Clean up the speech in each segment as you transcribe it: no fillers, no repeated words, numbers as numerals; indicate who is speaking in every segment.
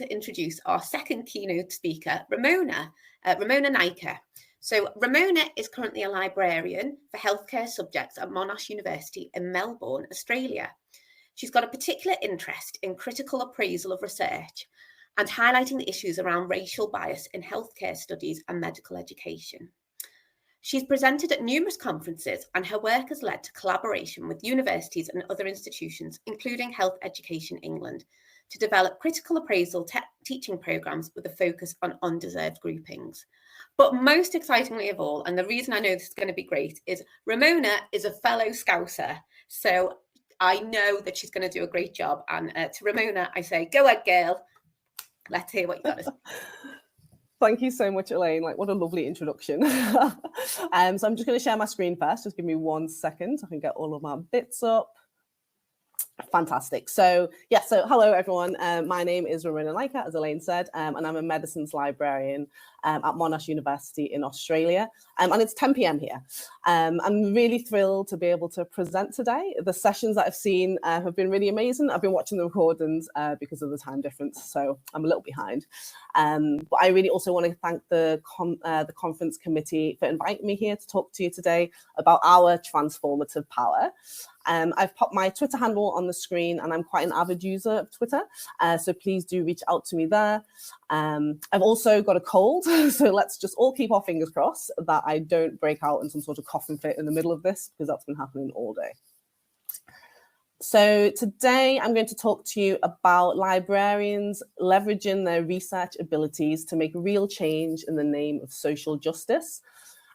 Speaker 1: to introduce our second keynote speaker, Ramona Naicker. So Ramona is currently a librarian for healthcare subjects at Monash University in Melbourne, Australia. She's got a particular interest in critical appraisal of research and highlighting the issues around racial bias in healthcare studies and medical education. She's presented at numerous conferences, and her work has led to collaboration with universities and other institutions, including Health Education England, to develop critical appraisal teaching programs with a focus on undeserved groupings. But most excitingly of all, and the reason I know this is going to be great, is Ramona is a fellow Scouser. So I know that she's going to do a great job. And to Ramona, I say, go ahead, girl. Let's hear what you got to say.
Speaker 2: Thank you so much, Elaine. Like, what a lovely introduction. So I'm just going to share my screen first. Just give me 1 second so I can get all of my bits up. Fantastic. So hello everyone. My name is Ramona Naicker, as Elaine said, and I'm a medicines librarian at Monash University in Australia, and it's 10 p.m. here. I'm really thrilled to be able to present today. The sessions that I've seen have been really amazing. I've been watching the recordings because of the time difference, so I'm a little behind. But I really also want to thank the conference committee for inviting me here to talk to you today about our transformative power. I've popped my Twitter handle on the screen, and I'm quite an avid user of Twitter, so please do reach out to me there. I've also got a cold, so let's just all keep our fingers crossed that I don't break out in some sort of coughing fit in the middle of this, because that's been happening all day. So today I'm going to talk to you about librarians leveraging their research abilities to make real change in the name of social justice.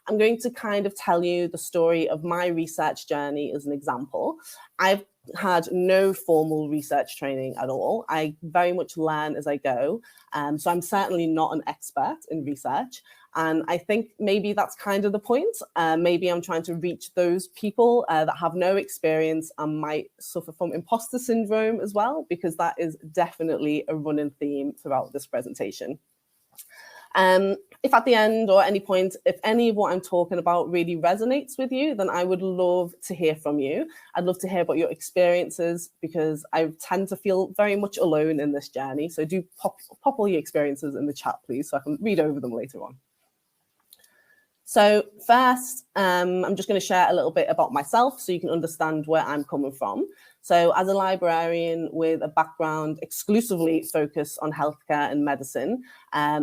Speaker 2: I'm going to kind of tell you the story of my research journey as an example. I've had no formal research training at all. I very much learn as I go. So I'm certainly not an expert in research. And I think maybe that's kind of the point. Maybe I'm trying to reach those people that have no experience and might suffer from imposter syndrome as well, because that is definitely a running theme throughout this presentation. If at the end or any point, if any of what I'm talking about really resonates with you, then I would love to hear from you. I'd love to hear about your experiences, because I tend to feel very much alone in this journey. So do pop all your experiences in the chat, please, so I can read over them later on. So first, I'm just going to share a little bit about myself so you can understand where I'm coming from. So as a librarian with a background exclusively focused on healthcare and medicine,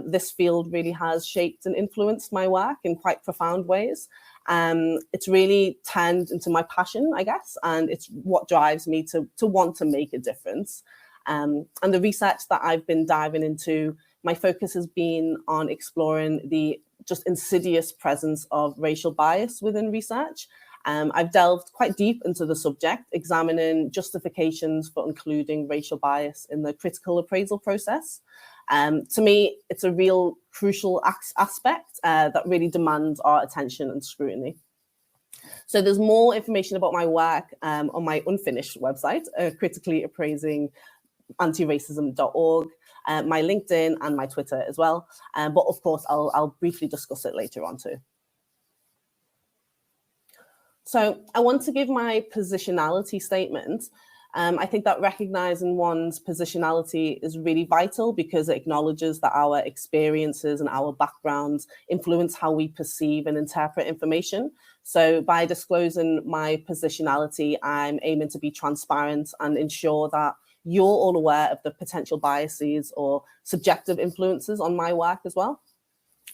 Speaker 2: this field really has shaped and influenced my work in quite profound ways. It's really turned into my passion, I guess, and it's what drives me to want to make a difference. And the research that I've been diving into, my focus has been on exploring the just insidious presence of racial bias within research. I've delved quite deep into the subject, examining justifications for including racial bias in the critical appraisal process. To me, it's a real crucial aspect that really demands our attention and scrutiny. So there's more information about my work on my unfinished website, criticallyappraisinganti-racism.org, my LinkedIn and my Twitter as well. But of course, I'll briefly discuss it later on too. So I want to give my positionality statement. I think that recognizing one's positionality is really vital, because it acknowledges that our experiences and our backgrounds influence how we perceive and interpret information. So by disclosing my positionality, I'm aiming to be transparent and ensure that you're all aware of the potential biases or subjective influences on my work as well.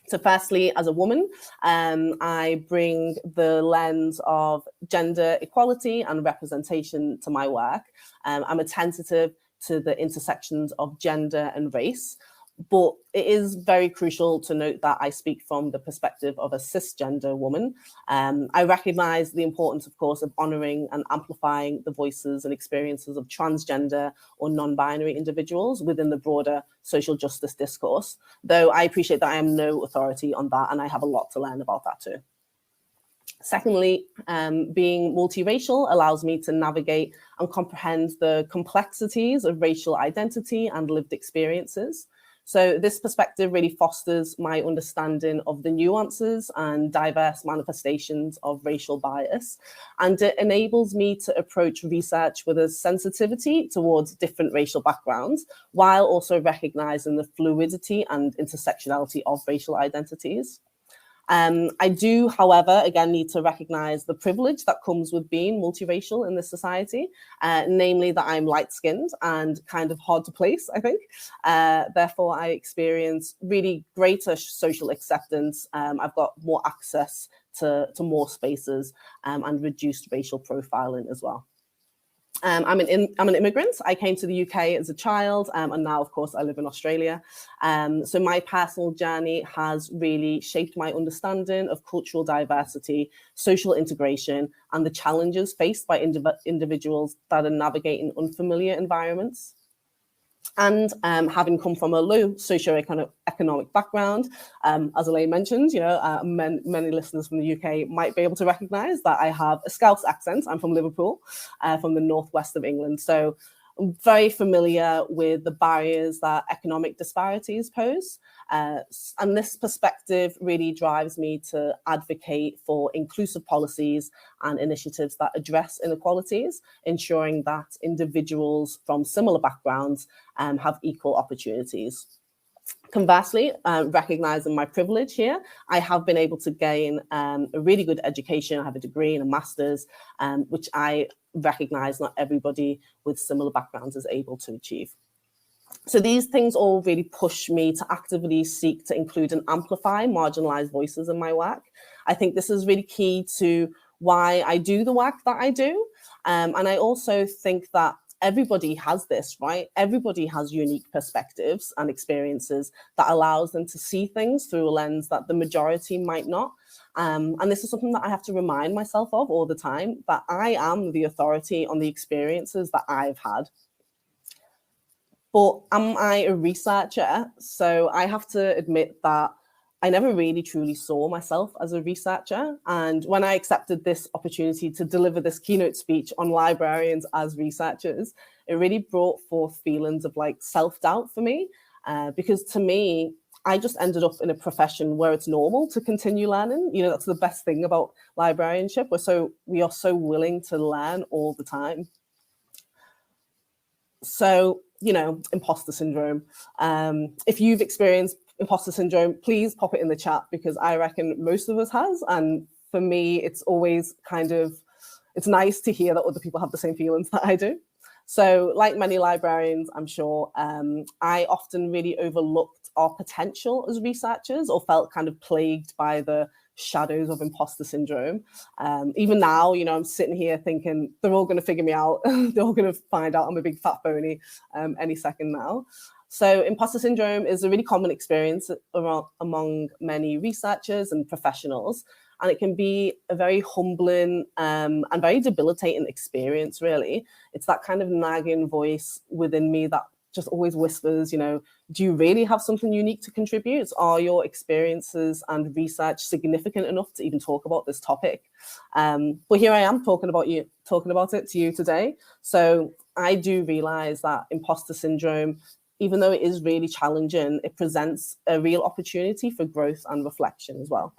Speaker 2: So firstly, as a woman, I bring the lens of gender equality and representation to my work. I'm attentive to the intersections of gender and race, but it is very crucial to note that I speak from the perspective of a cisgender woman. I recognize the importance, of course, of honoring and amplifying the voices and experiences of transgender or non-binary individuals within the broader social justice discourse, though I appreciate that I am no authority on that, and I have a lot to learn about that too. Secondly, being multiracial allows me to navigate and comprehend the complexities of racial identity and lived experiences. So this perspective really fosters my understanding of the nuances and diverse manifestations of racial bias, and it enables me to approach research with a sensitivity towards different racial backgrounds, while also recognizing the fluidity and intersectionality of racial identities. I do, however, again, need to recognize the privilege that comes with being multiracial in this society, namely that I'm light-skinned and kind of hard to place, I think. Therefore, I experience really greater social acceptance. I've got more access to more spaces and reduced racial profiling as well. I'm an immigrant. I came to the UK as a child, and now, of course, I live in Australia. So my personal journey has really shaped my understanding of cultural diversity, social integration, and the challenges faced by individuals that are navigating unfamiliar environments. And having come from a low socioeconomic background, as Elaine mentioned, many listeners from the UK might be able to recognise that I have a Scouse accent. I'm from Liverpool, from the northwest of England. So I'm very familiar with the barriers that economic disparities pose. And this perspective really drives me to advocate for inclusive policies and initiatives that address inequalities, ensuring that individuals from similar backgrounds have equal opportunities. Conversely, recognizing my privilege here, I have been able to gain a really good education. I have a degree and a master's, which I recognize not everybody with similar backgrounds is able to achieve. So these things all really push me to actively seek to include and amplify marginalized voices in my work. I think this is really key to why I do the work that I do. And I also think that everybody has this, right? Everybody has unique perspectives and experiences that allows them to see things through a lens that the majority might not. And this is something that I have to remind myself of all the time, that I am the authority on the experiences that I've had. But am I a researcher? So I have to admit that I never really truly saw myself as a researcher. And when I accepted this opportunity to deliver this keynote speech on librarians as researchers, it really brought forth feelings of like self-doubt for me, because to me, I just ended up in a profession where it's normal to continue learning. You know, that's the best thing about librarianship. We are so willing to learn all the time. So, you know, imposter syndrome. If you've experienced imposter syndrome, please pop it in the chat, because I reckon most of us has. And for me, it's always it's nice to hear that other people have the same feelings that I do. So like many librarians, I'm sure, I often really overlooked our potential as researchers, or felt kind of plagued by the shadows of imposter syndrome. Even now, you know, I'm sitting here thinking they're all going to figure me out. They're all going to find out I'm a big fat phony any second now. So imposter syndrome is a really common experience among many researchers and professionals. And it can be a very humbling and very debilitating experience, really. It's that kind of nagging voice within me that just always whispers, you know, do you really have something unique to contribute? Are your experiences and research significant enough to even talk about this topic? But here I am talking about it to you today. So I do realize that imposter syndrome, even though it is really challenging, it presents a real opportunity for growth and reflection as well.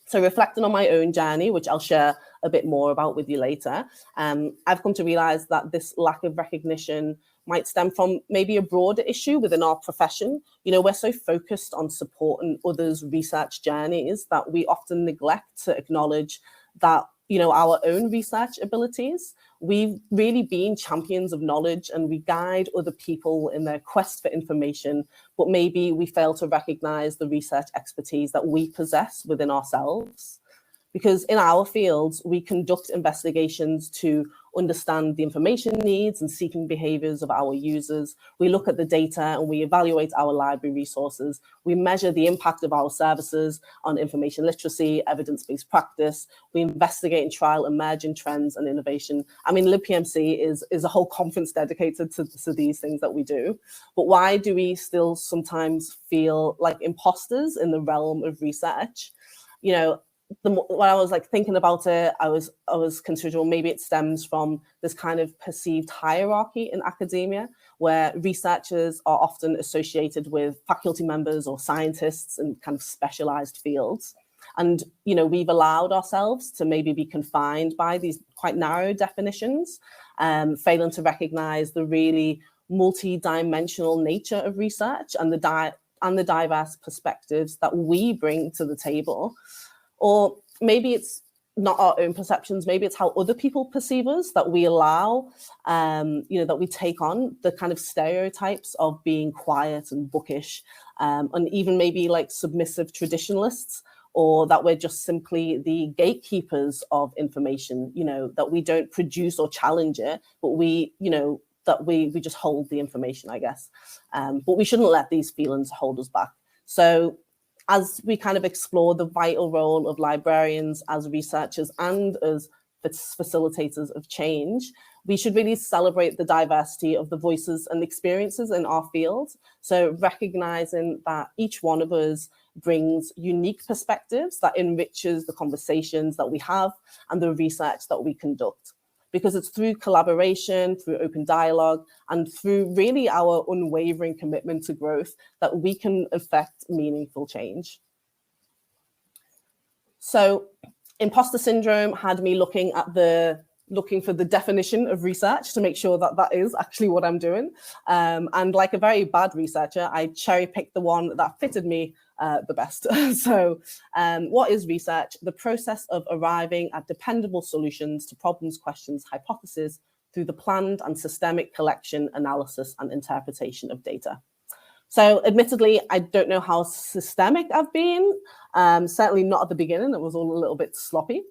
Speaker 2: So reflecting on my own journey, which I'll share a bit more about with you later, I've come to realize that this lack of recognition might stem from maybe a broader issue within our profession. You know, we're so focused on supporting others' research journeys that we often neglect to acknowledge that, you know, our own research abilities. We've really been champions of knowledge, and we guide other people in their quest for information, but maybe we fail to recognize the research expertise that we possess within ourselves. Because in our fields, we conduct investigations to understand the information needs and seeking behaviors of our users. We look at the data and we evaluate our library resources. We measure the impact of our services on information literacy, evidence-based practice. We investigate and trial emerging trends and innovation. I mean, LibPMC is a whole conference dedicated to these things that we do. But why do we still sometimes feel like imposters in the realm of research? You know, when I was like thinking about it, I was considering, well, maybe it stems from this kind of perceived hierarchy in academia, where researchers are often associated with faculty members or scientists in kind of specialized fields. And, we've allowed ourselves to maybe be confined by these quite narrow definitions, failing to recognize the really multi-dimensional nature of research and the diverse perspectives that we bring to the table. Or maybe it's not our own perceptions, maybe it's how other people perceive us, that we allow, that we take on the kind of stereotypes of being quiet and bookish, and even maybe like submissive traditionalists, or that we're just simply the gatekeepers of information, that we don't produce or challenge it, but we just hold the information, I guess. But we shouldn't let these feelings hold us back. So as we kind of explore the vital role of librarians as researchers and as facilitators of change, we should really celebrate the diversity of the voices and experiences in our field. So recognizing that each one of us brings unique perspectives that enriches the conversations that we have and the research that we conduct. Because it's through collaboration, through open dialogue, and through really our unwavering commitment to growth that we can affect meaningful change. So imposter syndrome had me looking for the definition of research to make sure that that is actually what I'm doing. And like a very bad researcher, I cherry-picked the one that fitted me the best. So what is research? The process of arriving at dependable solutions to problems, questions, hypotheses through the planned and systemic collection, analysis, and interpretation of data. So admittedly, I don't know how systemic I've been, certainly not at the beginning. It was all a little bit sloppy.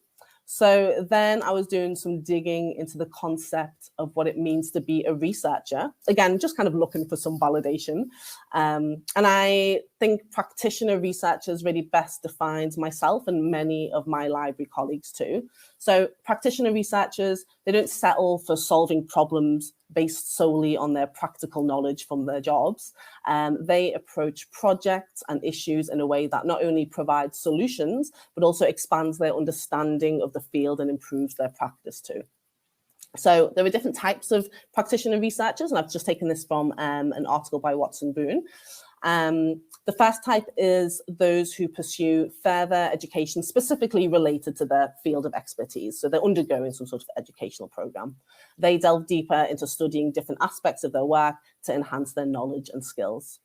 Speaker 2: So then I was doing some digging into the concept of what it means to be a researcher. Again, just kind of looking for some validation. And I think practitioner researchers really best defines myself and many of my library colleagues too. So practitioner researchers, they don't settle for solving problems based solely on their practical knowledge from their jobs. They approach projects and issues in a way that not only provides solutions, but also expands their understanding of the field and improves their practice too. So there are different types of practitioner researchers, and I've just taken this from an article by Watson Boone. The first type is those who pursue further education specifically related to their field of expertise. So they're undergoing some sort of educational program. They delve deeper into studying different aspects of their work to enhance their knowledge and skills.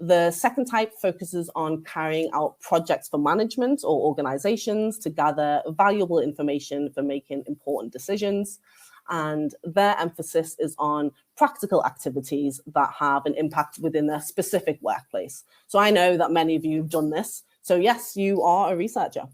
Speaker 2: The second type focuses on carrying out projects for management or organizations to gather valuable information for making important decisions. And their emphasis is on practical activities that have an impact within their specific workplace. So I know that many of you have done this. So yes, you are a researcher.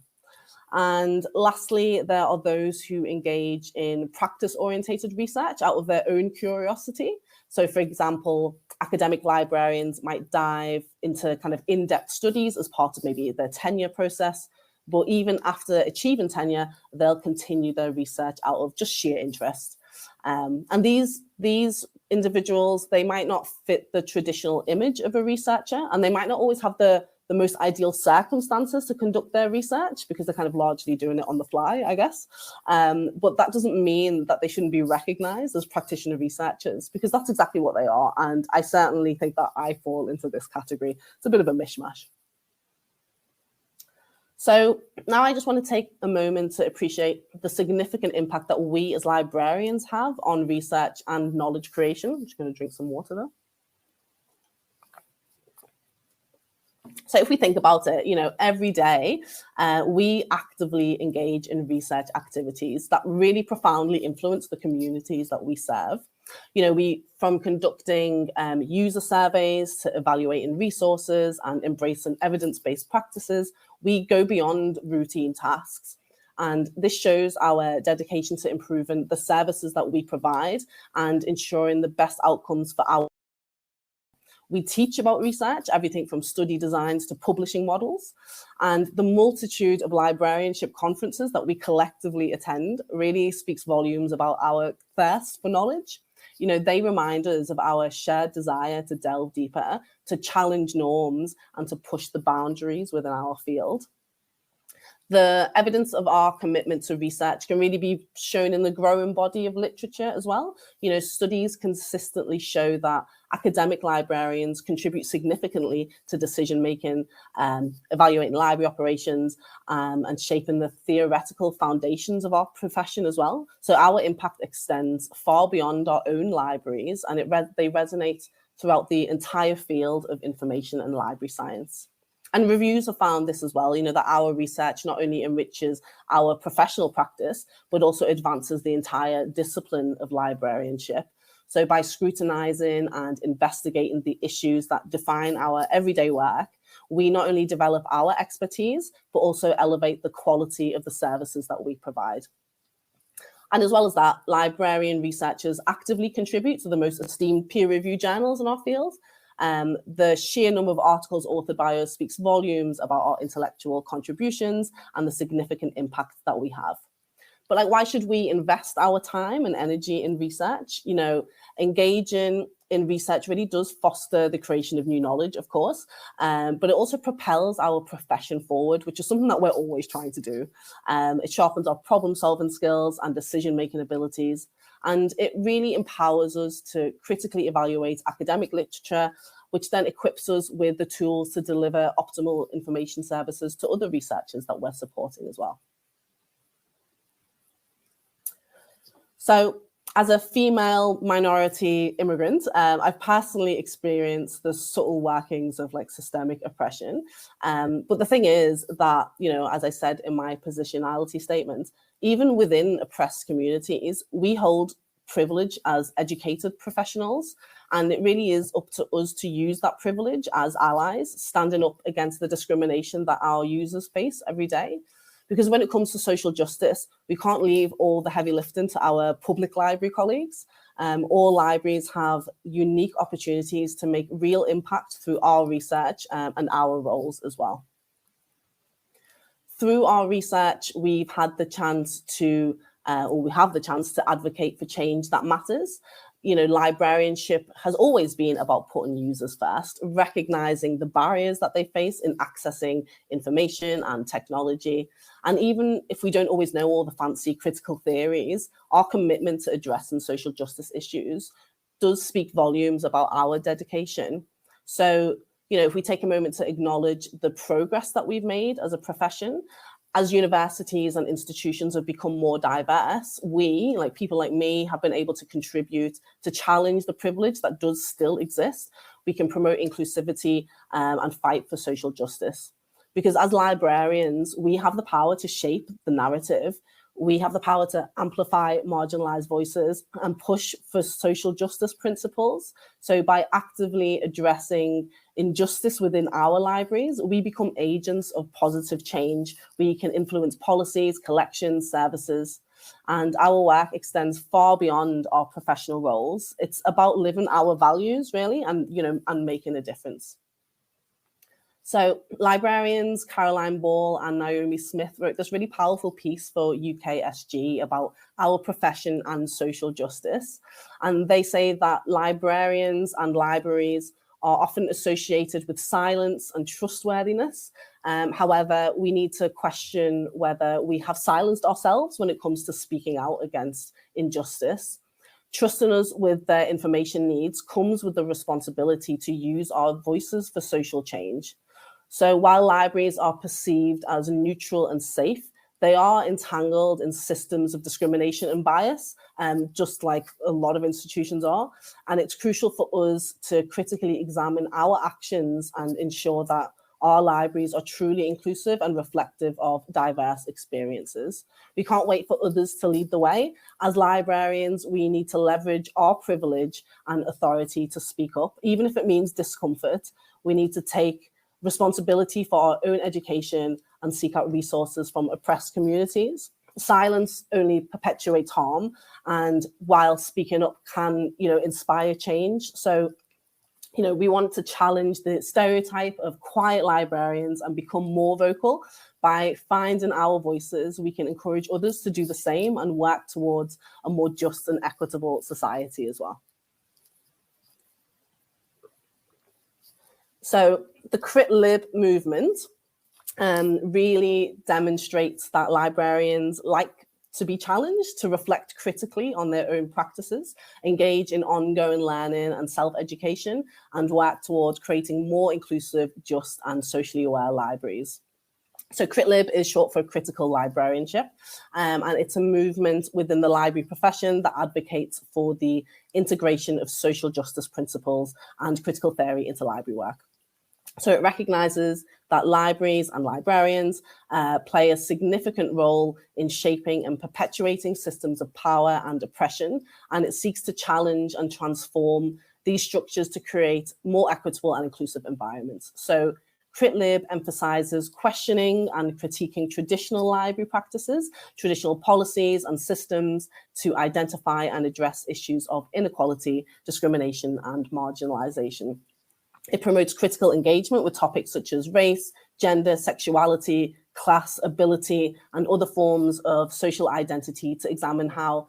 Speaker 2: And lastly, there are those who engage in practice-orientated research out of their own curiosity. So for example, academic librarians might dive into kind of in-depth studies as part of maybe their tenure process. But even after achieving tenure, they'll continue their research out of just sheer interest. And these individuals, they might not fit the traditional image of a researcher, and they might not always have the most ideal circumstances to conduct their research because they're kind of largely doing it on the fly, I guess. But that doesn't mean that they shouldn't be recognized as practitioner researchers, because that's exactly what they are. And I certainly think that I fall into this category. It's a bit of a mishmash. So now I just want to take a moment to appreciate the significant impact that we as librarians have on research and knowledge creation. I'm just going to drink some water though. So if we think about it, every day we actively engage in research activities that really profoundly influence the communities that we serve. From conducting user surveys to evaluating resources and embracing evidence-based practices, we go beyond routine tasks. And this shows our dedication to improving the services that we provide and ensuring the best outcomes for our. We teach about research, everything from study designs to publishing models. And the multitude of librarianship conferences that we collectively attend really speaks volumes about our thirst for knowledge. They remind us of our shared desire to delve deeper, to challenge norms, and to push the boundaries within our field. The evidence of our commitment to research can really be shown in the growing body of literature as well. Studies consistently show that academic librarians contribute significantly to decision-making, evaluating library operations, and shaping the theoretical foundations of our profession as well. So our impact extends far beyond our own libraries, and they resonate throughout the entire field of information and library science. And reviews have found this as well, that our research not only enriches our professional practice, but also advances the entire discipline of librarianship. So by scrutinizing and investigating the issues that define our everyday work, we not only develop our expertise, but also elevate the quality of the services that we provide. And as well as that, librarian researchers actively contribute to the most esteemed peer-reviewed journals in our field. The sheer number of articles authored by us speaks volumes about our intellectual contributions and the significant impact that we have. But why should we invest our time and energy in research? Engaging in research really does foster the creation of new knowledge, of course, but it also propels our profession forward, which is something that we're always trying to do. It sharpens our problem-solving skills and decision-making abilities, and it really empowers us to critically evaluate academic literature, which then equips us with the tools to deliver optimal information services to other researchers that we're supporting as well. So as a female minority immigrant, I've personally experienced the subtle workings of systemic oppression. But the thing is that, as I said in my positionality statement, even within oppressed communities, we hold privilege as educated professionals. And it really is up to us to use that privilege as allies, standing up against the discrimination that our users face every day. Because when it comes to social justice, we can't leave all the heavy lifting to our public library colleagues. All libraries have unique opportunities to make real impact through our research and our roles as well. Through our research, we've had the chance to, we have the chance to advocate for change that matters. Librarianship has always been about putting users first, recognizing the barriers that they face in accessing information and technology. And even if we don't always know all the fancy critical theories, our commitment to addressing social justice issues does speak volumes about our dedication. So, if we take a moment to acknowledge the progress that we've made as a profession, as universities and institutions have become more diverse, we, people like me, have been able to contribute to challenge the privilege that does still exist. We can promote inclusivity and fight for social justice. Because as librarians, we have the power to shape the narrative. We have the power to amplify marginalized voices and push for social justice principles. So by actively addressing injustice within our libraries, we become agents of positive change. We can influence policies, collections, services, and our work extends far beyond our professional roles. It's about living our values, really, and making a difference. So librarians Caroline Ball and Naomi Smith wrote this really powerful piece for UKSG about our profession and social justice. And they say that librarians and libraries are often associated with silence and trustworthiness. However, we need to question whether we have silenced ourselves when it comes to speaking out against injustice. Trusting us with their information needs comes with the responsibility to use our voices for social change. So while libraries are perceived as neutral and safe, they are entangled in systems of discrimination and bias, just like a lot of institutions are. And it's crucial for us to critically examine our actions and ensure that our libraries are truly inclusive and reflective of diverse experiences. We can't wait for others to lead the way. As librarians, we need to leverage our privilege and authority to speak up, even if it means discomfort. We need to take responsibility for our own education and seek out resources from oppressed communities. Silence only perpetuates harm, and while speaking up can, inspire change. So, we want to challenge the stereotype of quiet librarians and become more vocal. By finding our voices, we can encourage others to do the same and work towards a more just and equitable society as well. So the Crit Lib movement really demonstrates that librarians like to be challenged, to reflect critically on their own practices, engage in ongoing learning and self-education, and work towards creating more inclusive, just, and socially aware libraries. So CritLib is short for critical librarianship, and it's a movement within the library profession that advocates for the integration of social justice principles and critical theory into library work. So it recognises that libraries and librarians play a significant role in shaping and perpetuating systems of power and oppression, and it seeks to challenge and transform these structures to create more equitable and inclusive environments. So CritLib emphasises questioning and critiquing traditional library practices, traditional policies and systems to identify and address issues of inequality, discrimination and marginalisation. It promotes critical engagement with topics such as race, gender, sexuality, class, ability, and other forms of social identity to examine how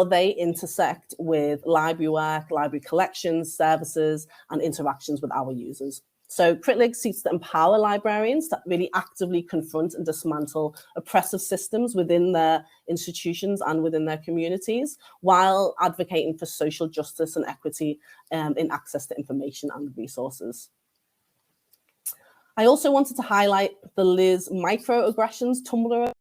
Speaker 2: they intersect with library work, library collections, services, and interactions with our users. So CritLib seeks to empower librarians to really actively confront and dismantle oppressive systems within their institutions and within their communities, while advocating for social justice and equity in access to information and resources. I also wanted to highlight the Liz microaggressions Tumblr.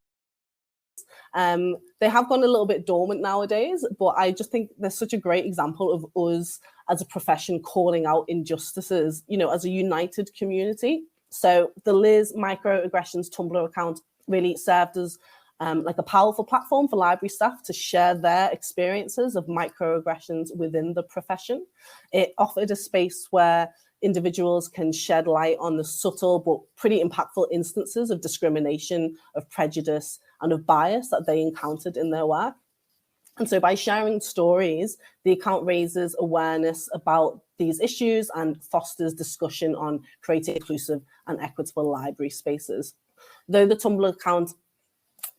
Speaker 2: They have gone a little bit dormant nowadays, but I just think they're such a great example of us as a profession calling out injustices, you know, as a united community. So the Liz microaggressions Tumblr account really served as like a powerful platform for library staff to share their experiences of microaggressions within the profession. It offered a space where individuals can shed light on the subtle but pretty impactful instances of discrimination, of prejudice, and of bias that they encountered in their work. And so by sharing stories, the account raises awareness about these issues and fosters discussion on creating inclusive and equitable library spaces. Though the Tumblr account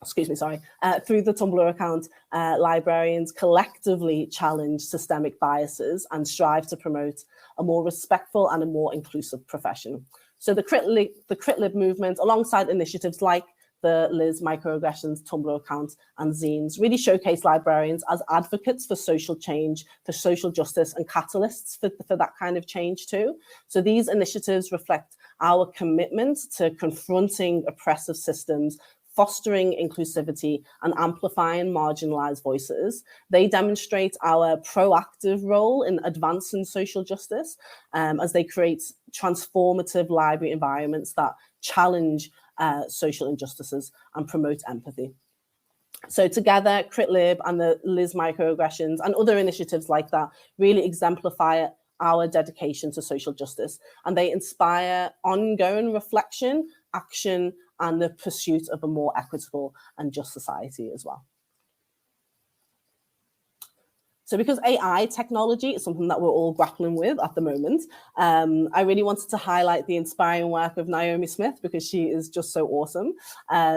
Speaker 2: through the Tumblr account, librarians collectively challenge systemic biases and strive to promote a more respectful and a more inclusive profession. So the CritLib movement, alongside initiatives like the Liz microaggressions Tumblr account and zines, really showcase librarians as advocates for social change, for social justice, and catalysts for that kind of change too. So these initiatives reflect our commitment to confronting oppressive systems, fostering inclusivity, and amplifying marginalized voices. They demonstrate our proactive role in advancing social justice as they create transformative library environments that challenge social injustices and promote empathy. So together, CritLib and the Liz microaggressions and other initiatives like that really exemplify our dedication to social justice, and they inspire ongoing reflection, action, and the pursuit of a more equitable and just society as well. So because AI technology is something that we're all grappling with at the moment, I really wanted to highlight the inspiring work of Naomi Smith because she is just so awesome.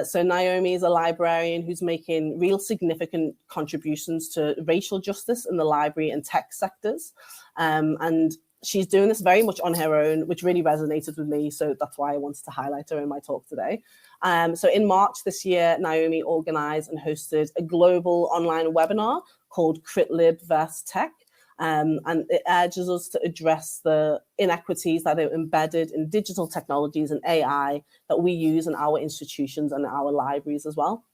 Speaker 2: So Naomi is a librarian who's making real significant contributions to racial justice in the library and tech sectors. And she's doing this very much on her own, which really resonated with me. So that's why I wanted to highlight her in my talk today. So in March this year, Naomi organized and hosted a global online webinar called CritLib vs. Tech. And it urges us to address the inequities that are embedded in digital technologies and AI that we use in our institutions and our libraries as well.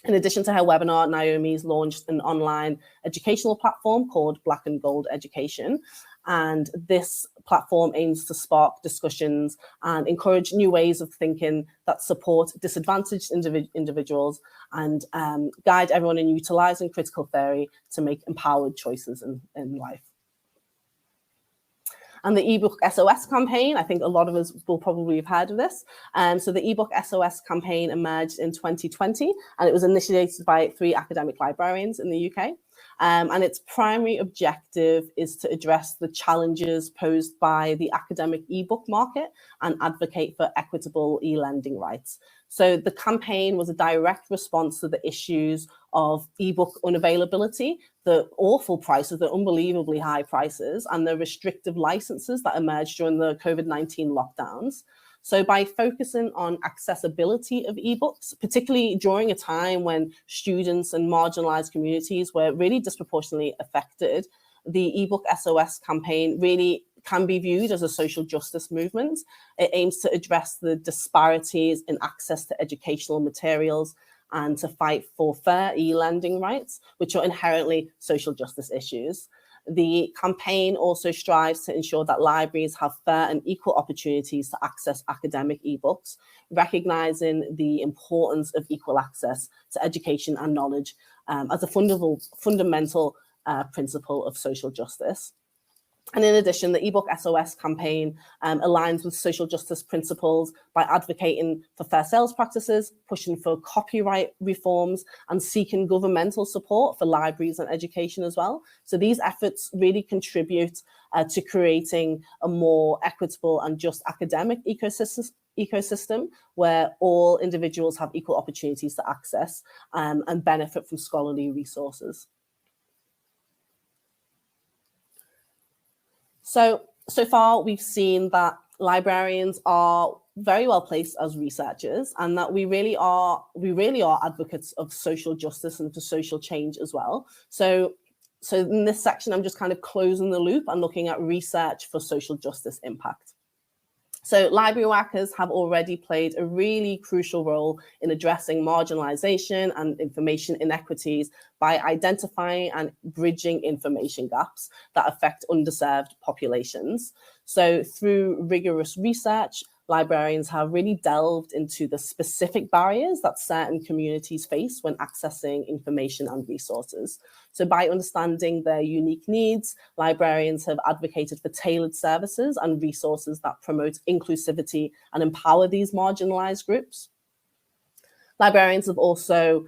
Speaker 2: In addition to her webinar, Naomi's launched an online educational platform called Black and Gold Education. And this platform aims to spark discussions and encourage new ways of thinking that support disadvantaged individuals and guide everyone in utilizing critical theory to make empowered choices in life. And the ebook SOS campaign, I think a lot of us will probably have heard of this. So the ebook SOS campaign emerged in 2020, and it was initiated by 3 academic librarians in the UK. And its primary objective is to address the challenges posed by the academic ebook market and advocate for equitable e-lending rights. So the campaign was a direct response to the issues of ebook unavailability, the awful prices, the unbelievably high prices, and the restrictive licenses that emerged during the COVID-19 lockdowns. So by focusing on accessibility of ebooks, particularly during a time when students and marginalized communities were really disproportionately affected, the ebook SOS campaign really can be viewed as a social justice movement. It aims to address the disparities in access to educational materials and to fight for fair e-lending rights, which are inherently social justice issues. The campaign also strives to ensure that libraries have fair and equal opportunities to access academic ebooks, recognizing the importance of equal access to education and knowledge as a fundamental principle of social justice. And in addition, the ebook SOS campaign aligns with social justice principles by advocating for fair sales practices, pushing for copyright reforms, and seeking governmental support for libraries and education as well. So these efforts really contribute to creating a more equitable and just academic ecosystem where all individuals have equal opportunities to access and benefit from scholarly resources. So far, we've seen that librarians are very well placed as researchers, and that we really are advocates of social justice and for social change as well. So in this section, I'm just kind of closing the loop and looking at research for social justice impact. So library workers have already played a really crucial role in addressing marginalization and information inequities by identifying and bridging information gaps that affect underserved populations. So through rigorous research, librarians have really delved into the specific barriers that certain communities face when accessing information and resources. So by understanding their unique needs, librarians have advocated for tailored services and resources that promote inclusivity and empower these marginalized groups. Librarians have also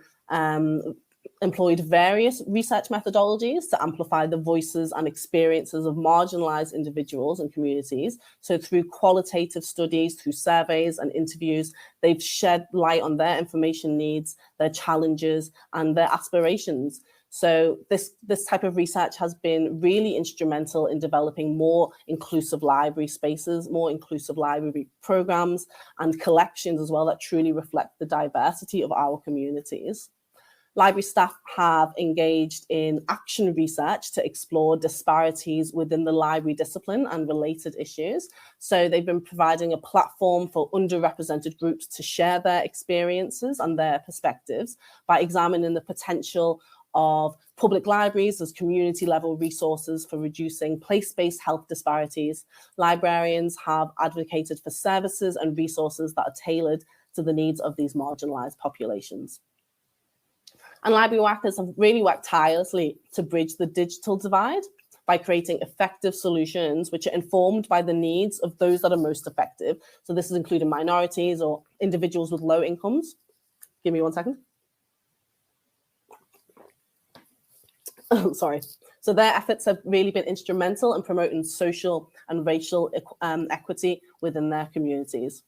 Speaker 2: employed various research methodologies to amplify the voices and experiences of marginalized individuals and communities. So through qualitative studies, through surveys and interviews, they've shed light on their information needs, their challenges, and their aspirations. So this type of research has been really instrumental in developing more inclusive library spaces, more inclusive library programs, and collections as well that truly reflect the diversity of our communities. Library staff have engaged in action research to explore disparities within the library discipline and related issues. So they've been providing a platform for underrepresented groups to share their experiences and their perspectives by examining the potential of public libraries as community-level resources for reducing place-based health disparities. Librarians have advocated for services and resources that are tailored to the needs of these marginalized populations. And library workers have really worked tirelessly to bridge the digital divide by creating effective solutions which are informed by the needs of those that are most effective. So this is including minorities or individuals with low incomes. Give me 1 second. Oh, sorry. So their efforts have really been instrumental in promoting social and racial equity within their communities.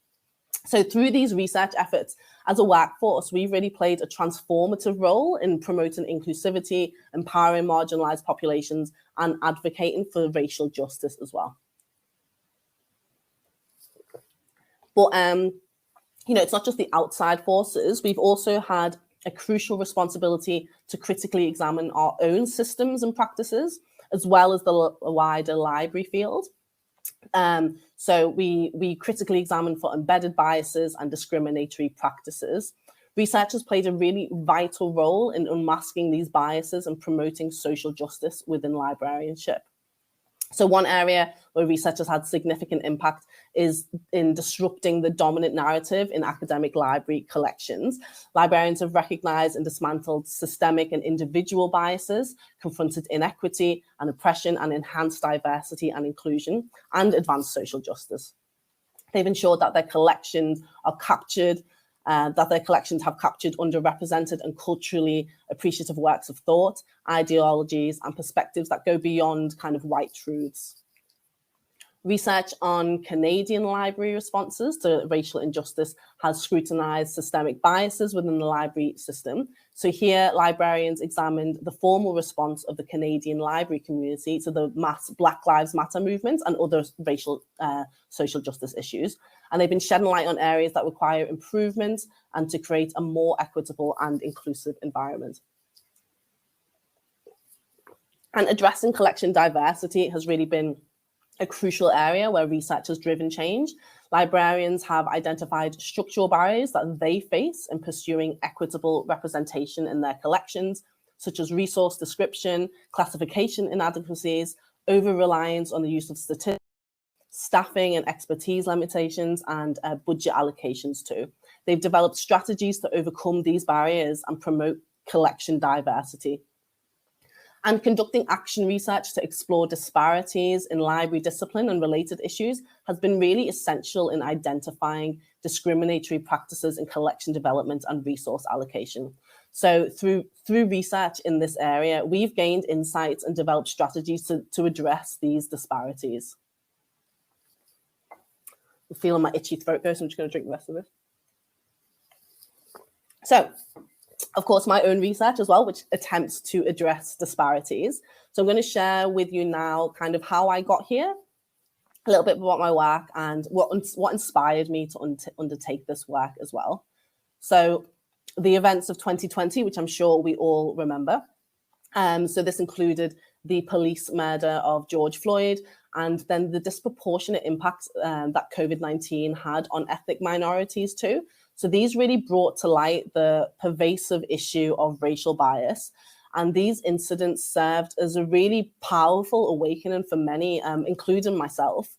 Speaker 2: So through these research efforts, as a workforce, we've really played a transformative role in promoting inclusivity, empowering marginalized populations, and advocating for racial justice as well. But, it's not just the outside forces. We've also had a crucial responsibility to critically examine our own systems and practices, as well as the wider library field. So we critically examine for embedded biases and discriminatory practices. Researchers played a really vital role in unmasking these biases and promoting social justice within librarianship. So one area where researchers had significant impact is in disrupting the dominant narrative in academic library collections. Librarians have recognized and dismantled systemic and individual biases, confronted inequity and oppression, and enhanced diversity and inclusion, and advanced social justice. They've ensured that their collections are captured, have captured underrepresented and culturally appreciative works of thought, ideologies, and perspectives that go beyond kind of white truths. Research on Canadian library responses to racial injustice has scrutinized systemic biases within the library system. So here, librarians examined the formal response of the Canadian library community to the Black Lives Matter movement and other racial social justice issues. And they've been shedding light on areas that require improvement and to create a more equitable and inclusive environment. And addressing collection diversity has really been a crucial area where research has driven change. Librarians have identified structural barriers that they face in pursuing equitable representation in their collections, such as resource description, classification inadequacies, over-reliance on the use of statistics, staffing and expertise limitations, and budget allocations too. They've developed strategies to overcome these barriers and promote collection diversity. And conducting action research to explore disparities in library discipline and related issues has been really essential in identifying discriminatory practices in collection development and resource allocation. So through research in this area, we've gained insights and developed strategies to address these disparities. I'm feeling my itchy throat go, so I'm just going to drink the rest of this. So, of course, my own research as well, which attempts to address disparities. So I'm going to share with you now kind of how I got here, a little bit about my work and what inspired me to undertake this work as well. So the events of 2020, which I'm sure we all remember. So this included the police murder of George Floyd and then the disproportionate impact that COVID-19 had on ethnic minorities too. So these really brought to light the pervasive issue of racial bias. And these incidents served as a really powerful awakening for many, including myself.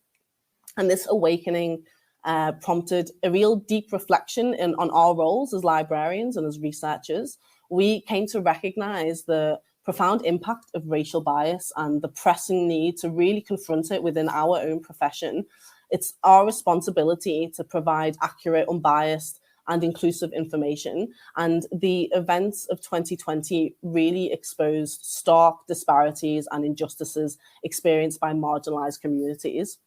Speaker 2: And this awakening prompted a real deep reflection on our roles as librarians and as researchers. We came to recognize the profound impact of racial bias and the pressing need to really confront it within our own profession. It's our responsibility to provide accurate, unbiased, and inclusive information. And the events of 2020 really exposed stark disparities and injustices experienced by marginalized communities.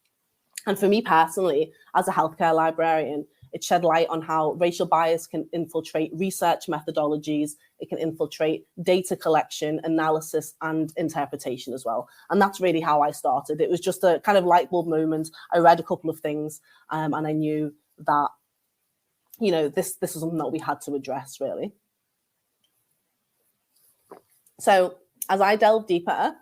Speaker 2: And for me personally, as a healthcare librarian, it shed light on how racial bias can infiltrate research methodologies, it can infiltrate data collection, analysis, and interpretation as well. And that's really how I started. It was just a kind of light bulb moment. I read a couple of things and I knew that this is something that we had to address, really. So as I delved deeper,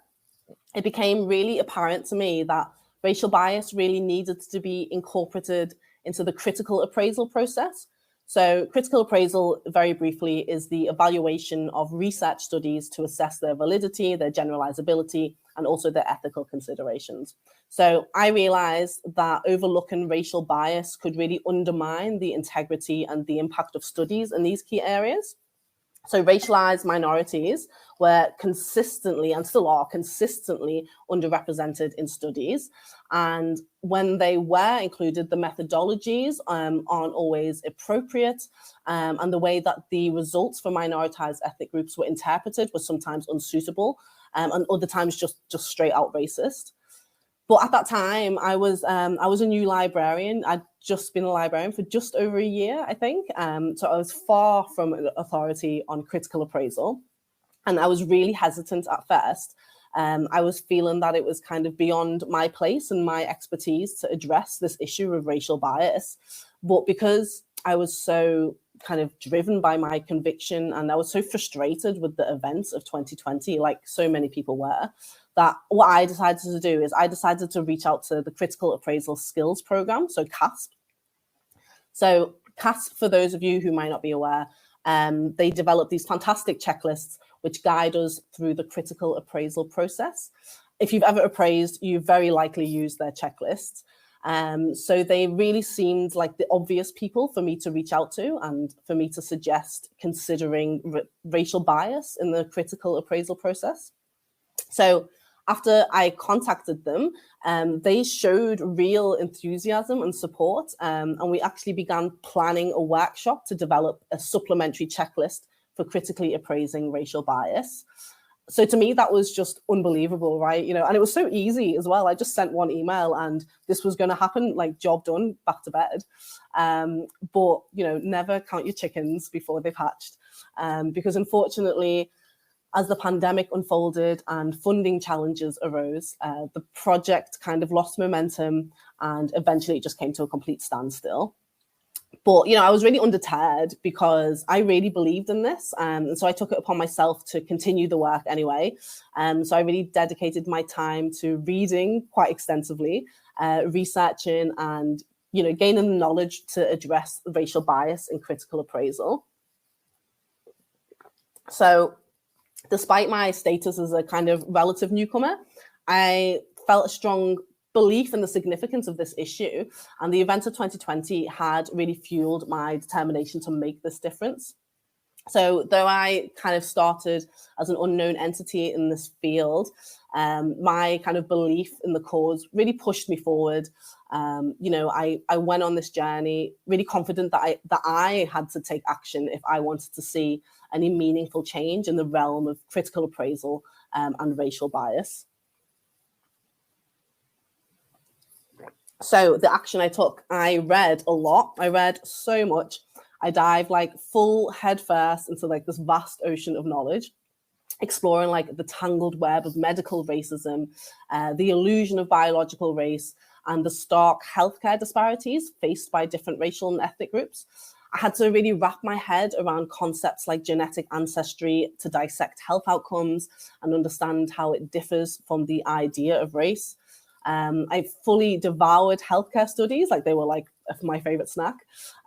Speaker 2: it became really apparent to me that racial bias really needed to be incorporated into the critical appraisal process. So critical appraisal, very briefly, is the evaluation of research studies to assess their validity, their generalizability, and also their ethical considerations. So I realized that overlooking racial bias could really undermine the integrity and the impact of studies in these key areas. So racialized minorities were consistently, and still are consistently, underrepresented in studies. And when they were included, the methodologies aren't always appropriate. And the way that the results for minoritized ethnic groups were interpreted was sometimes unsuitable, and other times just straight out racist. But at that time, I was a new librarian. I'd just been a librarian for just over a year, I think. So I was far from an authority on critical appraisal. And I was really hesitant at first. I was feeling that it was kind of beyond my place and my expertise to address this issue of racial bias. But because I was so kind of driven by my conviction and I was so frustrated with the events of 2020, like so many people were, that what I decided to do is I decided to reach out to the Critical Appraisal Skills Program, so CASP. So CASP, for those of you who might not be aware, they develop these fantastic checklists which guide us through the critical appraisal process. If you've ever appraised, you've very likely used their checklists. So they really seemed like the obvious people for me to reach out to and for me to suggest considering racial bias in the critical appraisal process. So after I contacted them, they showed real enthusiasm and support, and we actually began planning a workshop to develop a supplementary checklist for critically appraising racial bias. So to me, that was just unbelievable, right? And it was so easy as well. I just sent one email and this was going to happen, like job done, back to bed. But, never count your chickens before they've hatched. Because unfortunately, as the pandemic unfolded and funding challenges arose, the project kind of lost momentum and eventually it just came to a complete standstill. But, I was really undeterred because I really believed in this. And so I took it upon myself to continue the work anyway. So I really dedicated my time to reading quite extensively, researching and, gaining the knowledge to address racial bias in critical appraisal. So despite my status as a kind of relative newcomer, I felt a strong belief in the significance of this issue, and the events of 2020 had really fueled my determination to make this difference. So though I kind of started as an unknown entity in this field, my kind of belief in the cause really pushed me forward. I went on this journey really confident that I had to take action if I wanted to see any meaningful change in the realm of critical appraisal and racial bias. So the action I took, I read a lot. I read so much. I dived like full head first into like this vast ocean of knowledge, exploring like the tangled web of medical racism, the illusion of biological race, and the stark healthcare disparities faced by different racial and ethnic groups. I had to really wrap my head around concepts like genetic ancestry to dissect health outcomes and understand how it differs from the idea of race. I fully devoured healthcare studies, like they were like my favorite snack.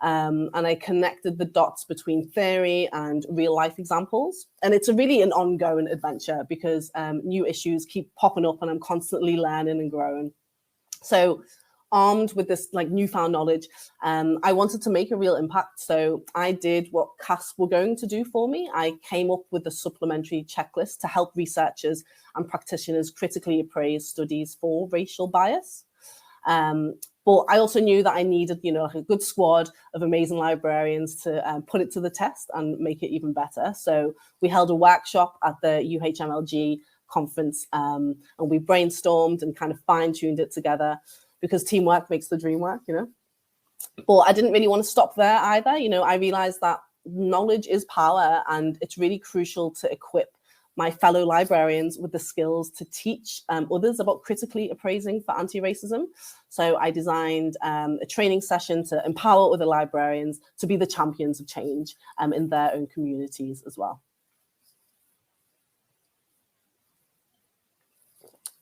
Speaker 2: And I connected the dots between theory and real life examples. And it's really an ongoing adventure because new issues keep popping up and I'm constantly learning and growing. So armed with this like newfound knowledge, I wanted to make a real impact. So I did what CASP were going to do for me. I came up with a supplementary checklist to help researchers and practitioners critically appraise studies for racial bias. But I also knew that I needed, a good squad of amazing librarians to put it to the test and make it even better. So we held a workshop at the UHMLG conference and we brainstormed and kind of fine-tuned it together, because teamwork makes the dream work, But I didn't really want to stop there either. I realized that knowledge is power and it's really crucial to equip my fellow librarians with the skills to teach others about critically appraising for anti-racism. So I designed a training session to empower other librarians to be the champions of change in their own communities as well.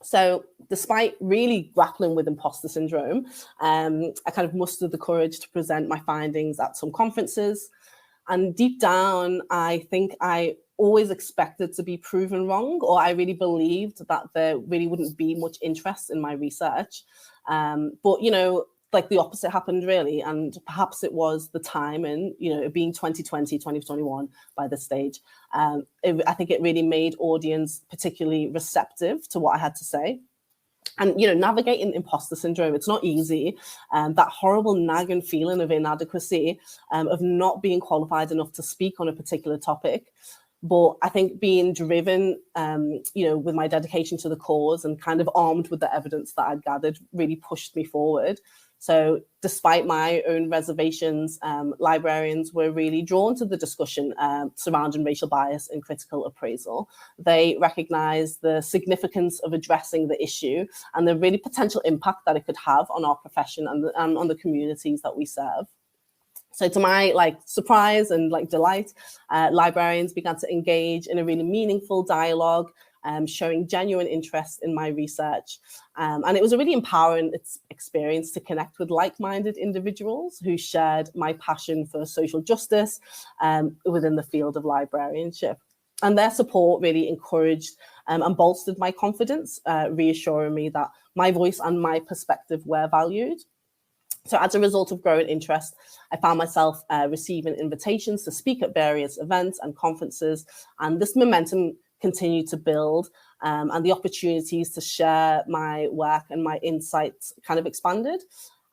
Speaker 2: So despite really grappling with imposter syndrome, I kind of mustered the courage to present my findings at some conferences. And deep down, I think I always expected to be proven wrong, or I really believed that there really wouldn't be much interest in my research. But, like the opposite happened really. And perhaps it was the time and, it being 2020, 2021 by this stage. I think it really made audience particularly receptive to what I had to say. And, navigating imposter syndrome, it's not easy. That horrible nagging feeling of inadequacy, of not being qualified enough to speak on a particular topic. But I think being driven, with my dedication to the cause and kind of armed with the evidence that I'd gathered really pushed me forward. So despite my own reservations, librarians were really drawn to the discussion surrounding racial bias in critical appraisal. They recognized the significance of addressing the issue and the really potential impact that it could have on our profession and on the communities that we serve. So to my surprise and delight, librarians began to engage in a really meaningful dialogue, showing genuine interest in my research. And it was a really empowering experience to connect with like-minded individuals who shared my passion for social justice within the field of librarianship. And their support really encouraged and bolstered my confidence, reassuring me that my voice and my perspective were valued. So as a result of growing interest, I found myself receiving invitations to speak at various events and conferences, and this momentum continued to build, and the opportunities to share my work and my insights kind of expanded.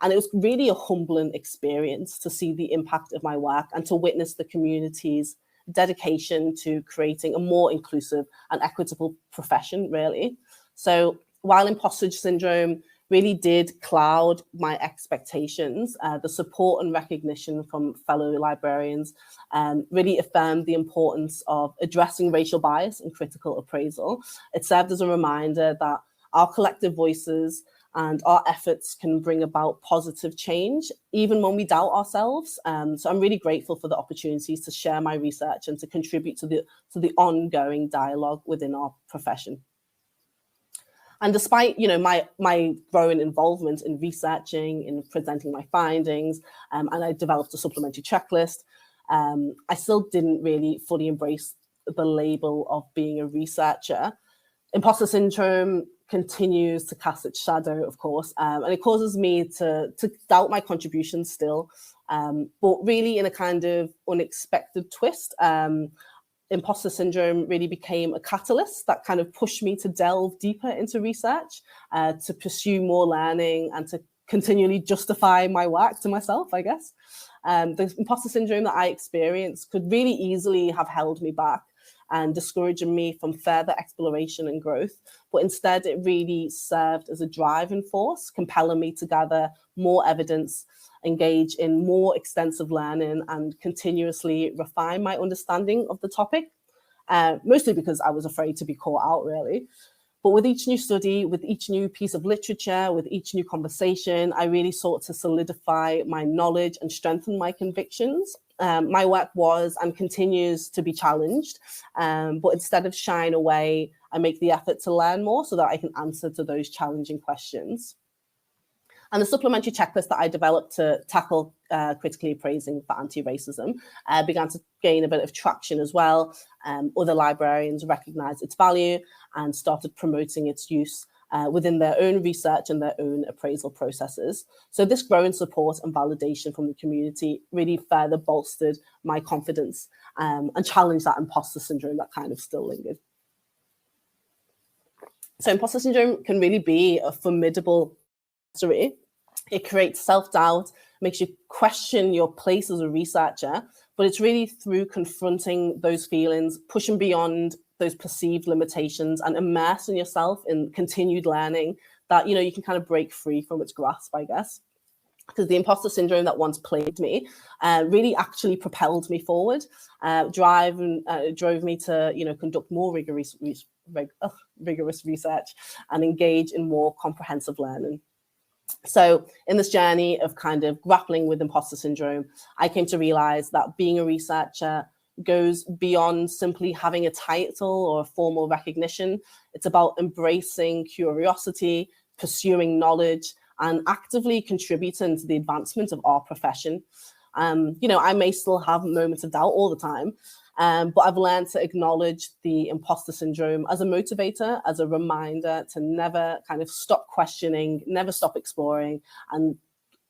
Speaker 2: And it was really a humbling experience to see the impact of my work and to witness the community's dedication to creating a more inclusive and equitable profession, really. So while imposter syndrome really did cloud my expectations, the support and recognition from fellow librarians really affirmed the importance of addressing racial bias in critical appraisal. It served as a reminder that our collective voices and our efforts can bring about positive change, even when we doubt ourselves. So I'm really grateful for the opportunities to share my research and to contribute to the ongoing dialogue within our profession. And despite, my growing involvement in researching, in presenting my findings, and I developed a supplementary checklist, I still didn't really fully embrace the label of being a researcher. Imposter syndrome continues to cast its shadow, of course, and it causes me to doubt my contributions still, but really in a kind of unexpected twist. Imposter syndrome really became a catalyst that kind of pushed me to delve deeper into research, to pursue more learning and to continually justify my work to myself, I guess. The imposter syndrome that I experienced could really easily have held me back and discouraging me from further exploration and growth. But instead, it really served as a driving force, compelling me to gather more evidence, engage in more extensive learning, and continuously refine my understanding of the topic, mostly because I was afraid to be caught out, really. But with each new study, with each new piece of literature, with each new conversation, I really sought to solidify my knowledge and strengthen my convictions. My work was and continues to be challenged, but instead of shying away, I make the effort to learn more so that I can answer to those challenging questions. And the supplementary checklist that I developed to tackle critically appraising for anti-racism began to gain a bit of traction as well. Other librarians recognized its value and started promoting its use within their own research and their own appraisal processes. So this growing support and validation from the community really further bolstered my confidence and challenged that imposter syndrome that kind of still lingered. So imposter syndrome can really be a formidable story. It creates self-doubt, makes you question your place as a researcher, but it's really through confronting those feelings, pushing beyond those perceived limitations and immersing yourself in continued learning that, you can kind of break free from its grasp, I guess. Because the imposter syndrome that once plagued me really actually propelled me forward, drove me to, conduct more rigorous research and engage in more comprehensive learning. So in this journey of kind of grappling with imposter syndrome, I came to realize that being a researcher goes beyond simply having a title or a formal recognition. It's about embracing curiosity, pursuing knowledge, and actively contributing to the advancement of our profession. I may still have moments of doubt all the time, but I've learned to acknowledge the imposter syndrome as a motivator, as a reminder to never kind of stop questioning, never stop exploring, and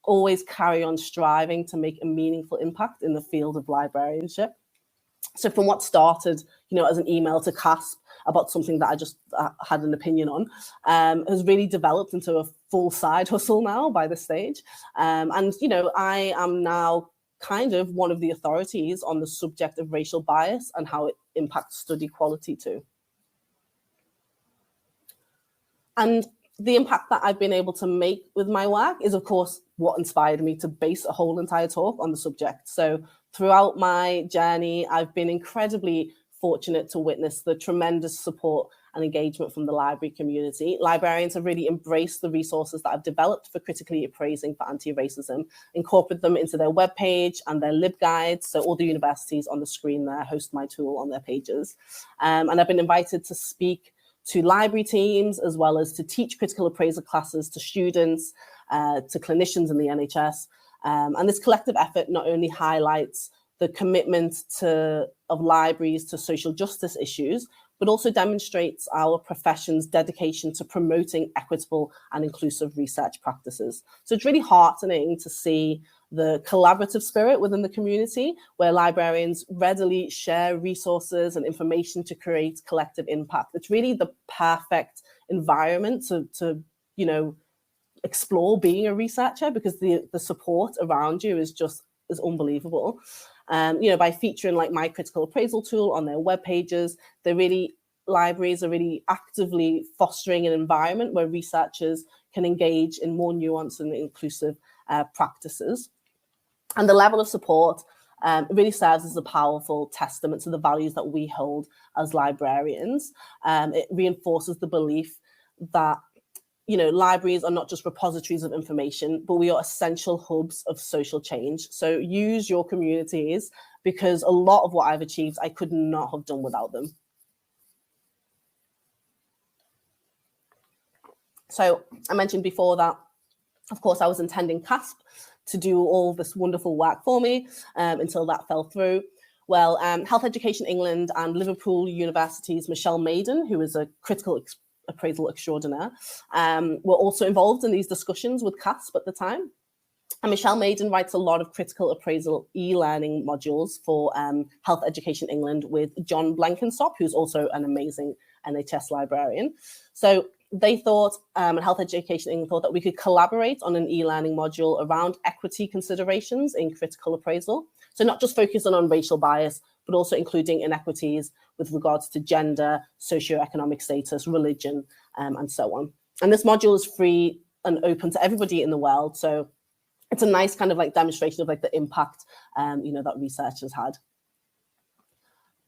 Speaker 2: always carry on striving to make a meaningful impact in the field of librarianship. So from what started, as an email to CASP about something that I just had an opinion on, has really developed into a full side hustle now by this stage. And, I am now kind of one of the authorities on the subject of racial bias and how it impacts study quality too. And the impact that I've been able to make with my work is, of course, what inspired me to base a whole entire talk on the subject. So throughout my journey, I've been incredibly fortunate to witness the tremendous support and engagement from the library community. Librarians have really embraced the resources that I've developed for critically appraising for anti-racism, incorporate them into their webpage and their LibGuides. So all the universities on the screen there host my tool on their pages. And I've been invited to speak to library teams, as well as to teach critical appraisal classes to students, to clinicians in the NHS. And this collective effort not only highlights the commitment of libraries to social justice issues, but also demonstrates our profession's dedication to promoting equitable and inclusive research practices. So it's really heartening to see the collaborative spirit within the community, where librarians readily share resources and information to create collective impact. It's really the perfect environment to explore being a researcher, because the support around you is unbelievable. By featuring like my critical appraisal tool on their web pages, libraries are really actively fostering an environment where researchers can engage in more nuanced and inclusive practices. And the level of support really serves as a powerful testament to the values that we hold as librarians. It reinforces the belief that libraries are not just repositories of information, but we are essential hubs of social change. So use your communities, because a lot of what I've achieved, I could not have done without them. So I mentioned before that, of course, I was intending CASP to do all this wonderful work for me until that fell through. Well, Health Education England and Liverpool University's Michelle Maiden, who is a critical appraisal extraordinaire, were also involved in these discussions with CASP at the time. And Michelle Maiden writes a lot of critical appraisal e-learning modules for Health Education England with John Blenkinsop, who's also an amazing NHS librarian. So they thought, and Health Education England thought, that we could collaborate on an e-learning module around equity considerations in critical appraisal. So not just focusing on racial bias, but also including inequities with regards to gender, socioeconomic status, religion, and so on. And this module is free and open to everybody in the world. So it's a nice kind of like demonstration of like the impact, that research has had.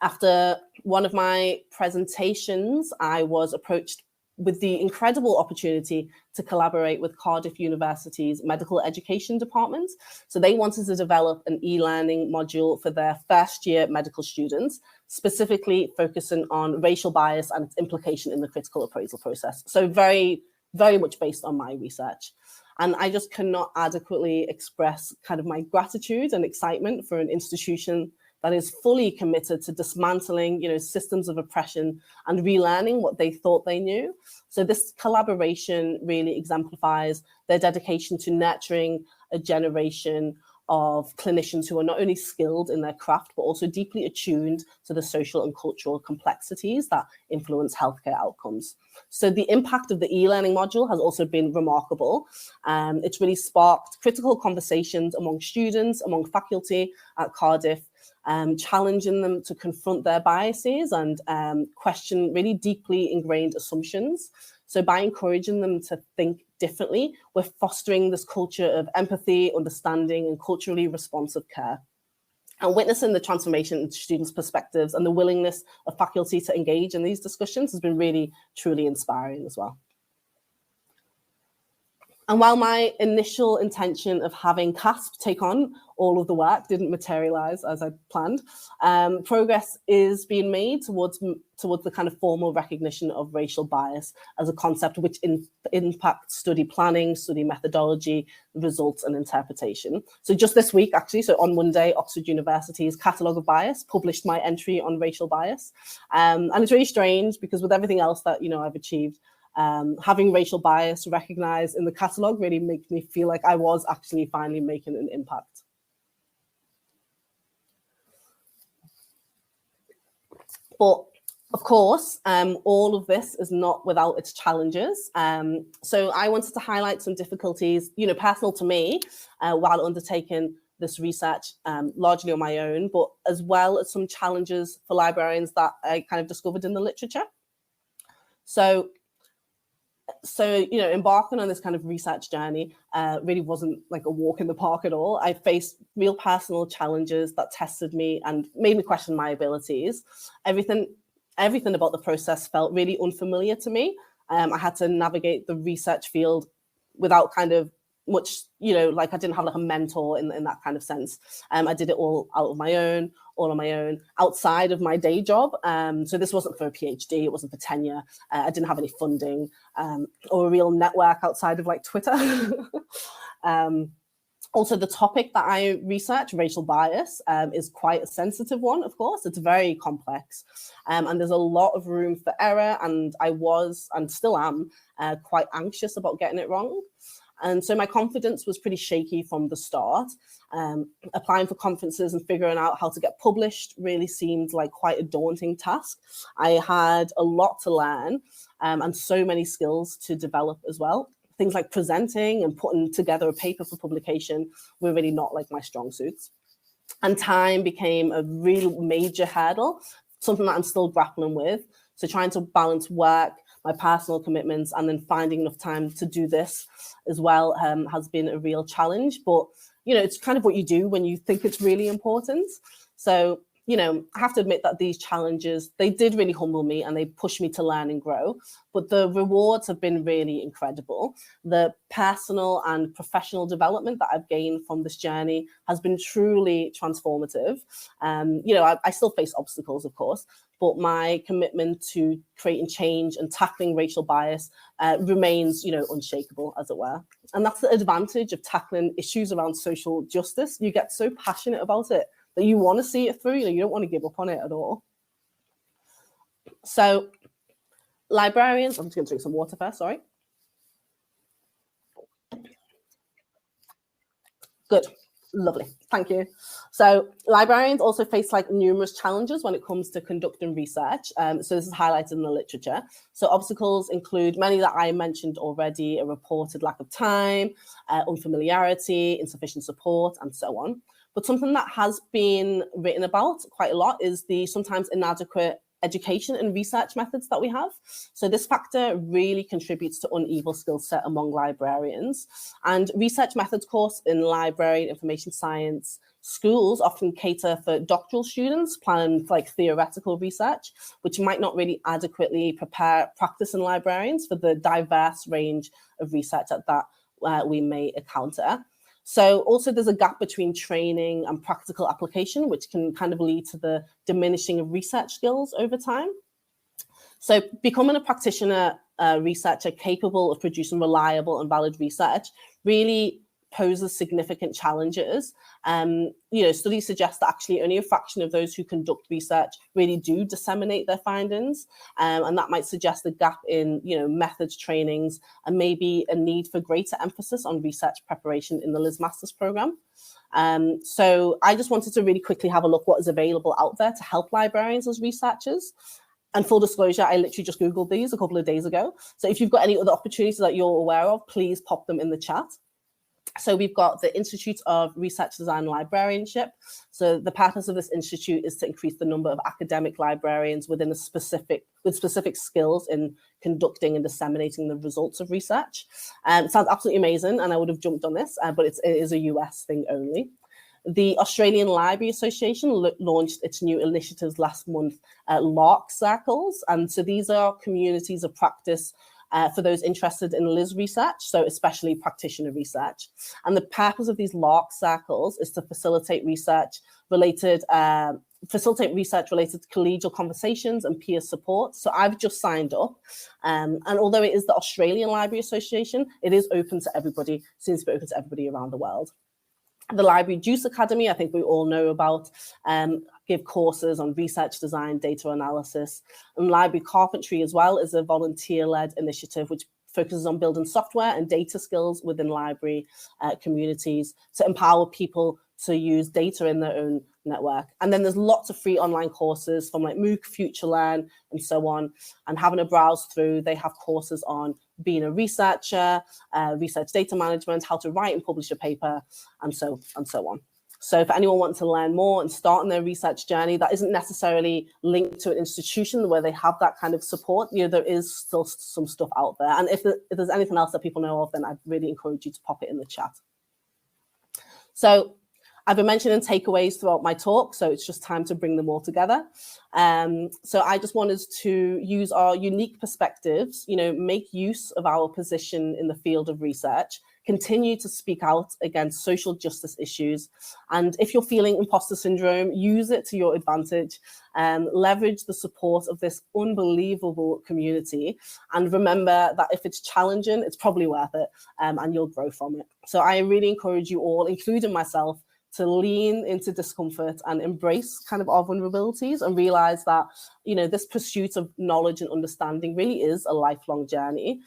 Speaker 2: After one of my presentations, I was approached with the incredible opportunity to collaborate with Cardiff University's medical education department. So they wanted to develop an e-learning module for their first year medical students, specifically focusing on racial bias and its implication in the critical appraisal process. So very, very much based on my research. And I just cannot adequately express kind of my gratitude and excitement for an institution that is fully committed to dismantling, systems of oppression and relearning what they thought they knew. So this collaboration really exemplifies their dedication to nurturing a generation of clinicians who are not only skilled in their craft, but also deeply attuned to the social and cultural complexities that influence healthcare outcomes. So the impact of the e-learning module has also been remarkable. It's really sparked critical conversations among students, among faculty at Cardiff, challenging them to confront their biases and question really deeply ingrained assumptions. So by encouraging them to think differently, we're fostering this culture of empathy, understanding, and culturally responsive care. And witnessing the transformation in students' perspectives and the willingness of faculty to engage in these discussions has been really, truly inspiring as well. And while my initial intention of having CASP take on all of the work didn't materialize as I planned, progress is being made towards the kind of formal recognition of racial bias as a concept which impacts study planning, study methodology, results, and interpretation. So just this week, actually, so on Monday, Oxford University's Catalogue of Bias published my entry on racial bias. And it's really strange because with everything else that, I've achieved, having racial bias recognized in the catalogue really makes me feel like I was actually finally making an impact. But of course, all of this is not without its challenges. So I wanted to highlight some difficulties, personal to me, while undertaking this research largely on my own, but as well as some challenges for librarians that I kind of discovered in the literature. So embarking on this kind of research journey really wasn't like a walk in the park at all. I faced real personal challenges that tested me and made me question my abilities. Everything about the process felt really unfamiliar to me. I had to navigate the research field without kind of much, like I didn't have like a mentor in that kind of sense. I did it all on my own, outside of my day job. So this wasn't for a PhD, it wasn't for tenure. I didn't have any funding or a real network outside of like Twitter. Also, the topic that I research, racial bias, is quite a sensitive one, of course. It's very complex. And there's a lot of room for error. And I was, and still am, quite anxious about getting it wrong. And so my confidence was pretty shaky from the start. Applying for conferences and figuring out how to get published really seemed like quite a daunting task. I had a lot to learn and so many skills to develop as well. Things like presenting and putting together a paper for publication were really not like my strong suits. And time became a real major hurdle, something that I'm still grappling with. So trying to balance work, my personal commitments, and then finding enough time to do this as well has been a real challenge. But, it's kind of what you do when you think it's really important. So, I have to admit that these challenges, they did really humble me and they pushed me to learn and grow. But the rewards have been really incredible. The personal and professional development that I've gained from this journey has been truly transformative. I still face obstacles, of course, but my commitment to creating change and tackling racial bias remains, unshakable, as it were. And that's the advantage of tackling issues around social justice. You get so passionate about it that you want to see it through, you don't want to give up on it at all. So librarians, I'm just going to drink some water first, sorry. Good, lovely, thank you. So librarians also face numerous challenges when it comes to conducting research. So this is highlighted in the literature. So obstacles include many that I mentioned already: a reported lack of time, unfamiliarity, insufficient support, and so on. But something that has been written about quite a lot is the sometimes inadequate education and research methods that we have. So this factor really contributes to uneven skill set among librarians. And research methods course in library and information science schools often cater for doctoral students planning for theoretical research, which might not really adequately prepare practicing librarians for the diverse range of research that we may encounter. So also there's a gap between training and practical application, which can kind of lead to the diminishing of research skills over time. So becoming a practitioner researcher capable of producing reliable and valid research really poses significant challenges. Studies suggest that actually only a fraction of those who conduct research really do disseminate their findings, and that might suggest a gap in methods, trainings, and maybe a need for greater emphasis on research preparation in the Liz Masters program. So I just wanted to really quickly have a look what is available out there to help librarians as researchers. And full disclosure, I literally just Googled these a couple of days ago. So if you've got any other opportunities that you're aware of, please pop them in the chat. So we've got the Institute of Research Design and Librarianship. So the purpose of this institute is to increase the number of academic librarians with specific skills in conducting and disseminating the results of research. It sounds absolutely amazing, and I would have jumped on this, but it is a US thing only. The Australian Library Association launched its new initiatives last month, LARC circles. And so these are communities of practice for those interested in Liz research, so especially practitioner research. And the purpose of these LARC circles is to facilitate research related to collegial conversations and peer support. So I've just signed up. And although it is the Australian Library Association, it is open to everybody, seems to be open to everybody around the world. The Library Juice Academy, I think we all know about, give courses on research design, data analysis, and Library Carpentry as well is a volunteer-led initiative which focuses on building software and data skills within library communities to empower people to use data in their own network. And then there's lots of free online courses from MOOC, FutureLearn, and so on. And having a browse through, they have courses on being a researcher, research data management, how to write and publish a paper, and so on. So if anyone wants to learn more and start on their research journey that isn't necessarily linked to an institution where they have that kind of support, there is still some stuff out there. And if there's anything else that people know of, then I'd really encourage you to pop it in the chat. So I've been mentioning takeaways throughout my talk, so it's just time to bring them all together. So I just wanted to use our unique perspectives, make use of our position in the field of research, continue to speak out against social justice issues. And if you're feeling imposter syndrome, use it to your advantage. Leverage the support of this unbelievable community. And remember that if it's challenging, it's probably worth it, and you'll grow from it. So I really encourage you all, including myself, to lean into discomfort and embrace kind of our vulnerabilities and realize that, this pursuit of knowledge and understanding really is a lifelong journey.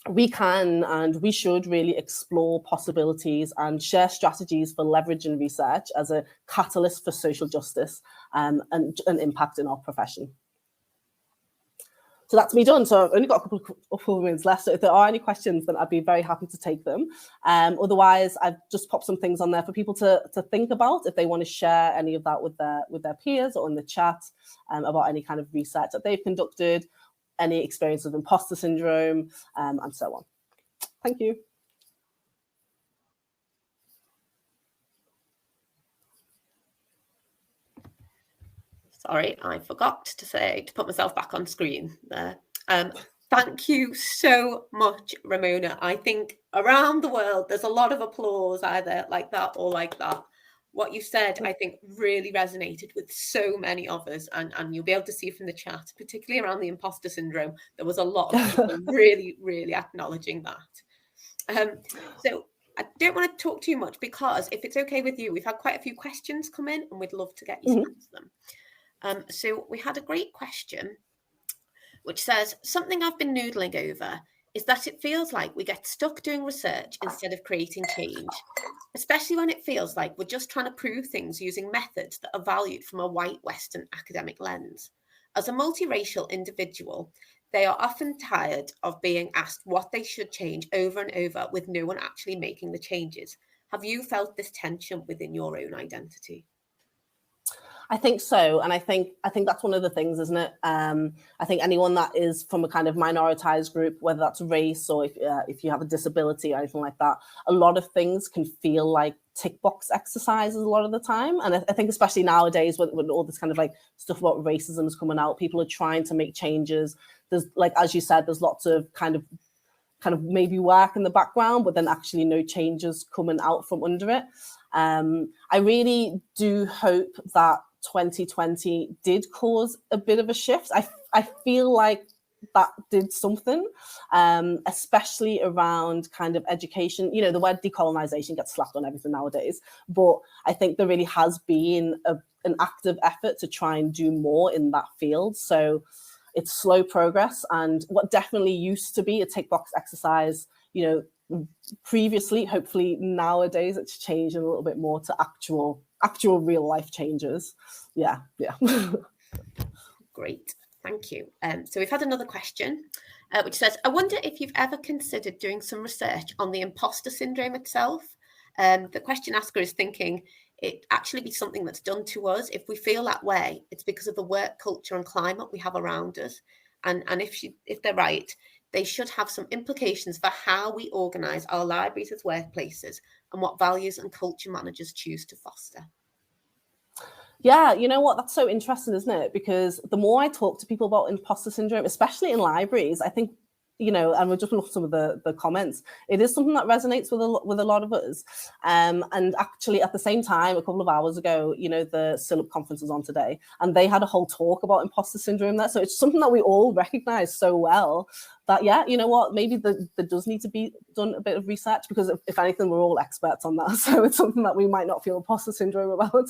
Speaker 2: We can and we should really explore possibilities and share strategies for leveraging research as a catalyst for social justice and impact in our profession. So that's me done. So I've only got a couple of minutes left. So if there are any questions, then I'd be very happy to take them. Otherwise, I've just popped some things on there for people to think about if they want to share any of that with their peers or in the chat about any kind of research that they've conducted, any experience of imposter syndrome, and so on. Thank you.
Speaker 1: Sorry, I forgot to put myself back on screen there. Thank you so much, Ramona. I think around the world, there's a lot of applause either like that or like that. What you said, I think, really resonated with so many of us, and you'll be able to see from the chat, particularly around the imposter syndrome, there was a lot of people really, really acknowledging that. So I don't want to talk too much, because if it's okay with you, we've had quite a few questions come in and we'd love to get you to answer them. So we had a great question which says, something I've been noodling over is that it feels like we get stuck doing research instead of creating change, especially when it feels like we're just trying to prove things using methods that are valued from a white Western academic lens. As a multiracial individual, they are often tired of being asked what they should change over and over with no one actually making the changes. Have you felt this tension within your own identity?
Speaker 2: I think so. And I think that's one of the things, isn't it? I think anyone that is from a kind of minoritized group, whether that's race or if you have a disability or anything like that, a lot of things can feel like tick box exercises a lot of the time. And I think especially nowadays when all this kind of like stuff about racism is coming out, people are trying to make changes. There's, like, as you said, there's lots of kind of maybe work in the background, but then actually no changes coming out from under it. I really do hope that 2020 did cause a bit of a shift. I feel like that did something, especially around kind of education. You know, the word decolonization gets slapped on everything nowadays, but I think there really has been an active effort to try and do more in that field. So it's slow progress, and what definitely used to be a tick box exercise, you know, previously, hopefully nowadays it's changing a little bit more to actual real life changes. Yeah.
Speaker 1: Great, thank you. So we've had another question which says, I wonder if you've ever considered doing some research on the imposter syndrome itself. The question asker is thinking it actually be something that's done to us. If we feel that way, it's because of the work culture and climate we have around us. And if they're right, they should have some implications for how we organise our libraries as workplaces and what values and culture managers choose to foster.
Speaker 2: Yeah, you know what? That's so interesting, isn't it? Because the more I talk to people about imposter syndrome, especially in libraries, I think, you know, and we'll just look at some of the comments, it is something that resonates with a lot of us. And actually, at the same time, a couple of hours ago, you know, the CILIP conference was on today, and they had a whole talk about imposter syndrome there. So it's something that we all recognize so well that, yeah, you know what, maybe there does need to be done a bit of research, because if anything, we're all experts on that. So it's something that we might not feel imposter syndrome about.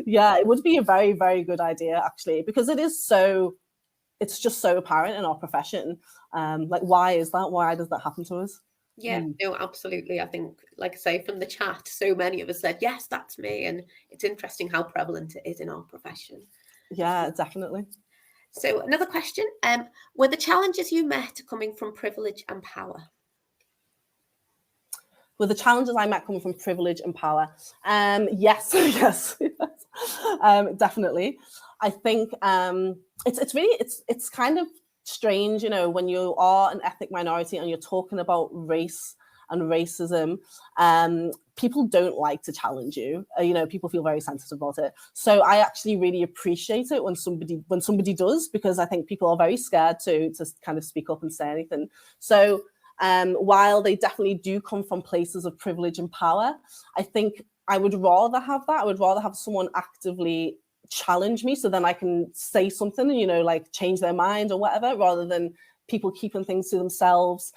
Speaker 2: Yeah, it would be a very, very good idea, actually, because it's just so apparent in our profession. Like, why is that? Why does that happen to us?
Speaker 1: Yeah, no, absolutely. I think, like I say, from the chat, so many of us said, yes, that's me. And it's interesting how prevalent it is in our profession.
Speaker 2: Yeah, definitely.
Speaker 1: So another question, were the challenges you met coming from privilege and power?
Speaker 2: Were the challenges I met coming from privilege and power? Yes, yes, definitely. I think it's kind of strange, you know, when you are an ethnic minority and you're talking about race and racism, people don't like to challenge you. You know, people feel very sensitive about it. So I actually really appreciate it when somebody does, because I think people are very scared to kind of speak up and say anything. So while they definitely do come from places of privilege and power, I think I would rather have that. I would rather have someone actively challenge me, so then I can say something, you know, like change their mind or whatever, rather than people keeping things to themselves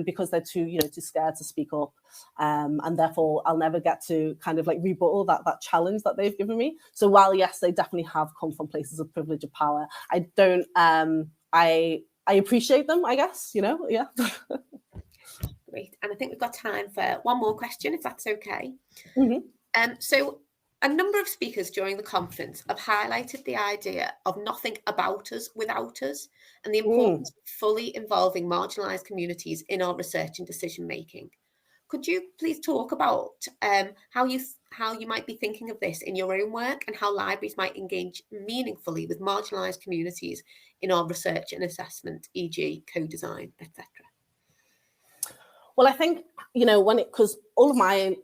Speaker 2: because they're too scared to speak up. And therefore I'll never get to kind of like rebuttal that challenge that they've given me. So while yes, they definitely have come from places of privilege and power, I don't I appreciate them, I guess, you know, yeah.
Speaker 1: Great. And I think we've got time for one more question, if that's okay.
Speaker 2: Mm-hmm.
Speaker 1: So A number of speakers during the conference have highlighted the idea of nothing about us without us and the importance of fully involving marginalised communities in our research and decision making. Could you please talk about how you might be thinking of this in your own work and how libraries might engage meaningfully with marginalised communities in our research and assessment, e.g. co-design, etc.?
Speaker 2: Well, I think, because all of mine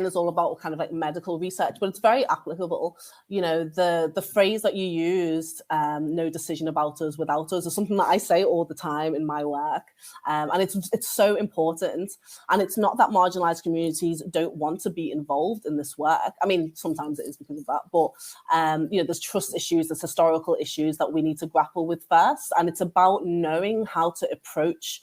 Speaker 2: is all about kind of like medical research, but it's very applicable. The phrase that you used, no decision about us without us, is something that I say all the time in my work. And it's so important. And it's not that marginalized communities don't want to be involved in this work. I mean, sometimes it is because of that, but there's trust issues, there's historical issues that we need to grapple with first. And it's about knowing how to approach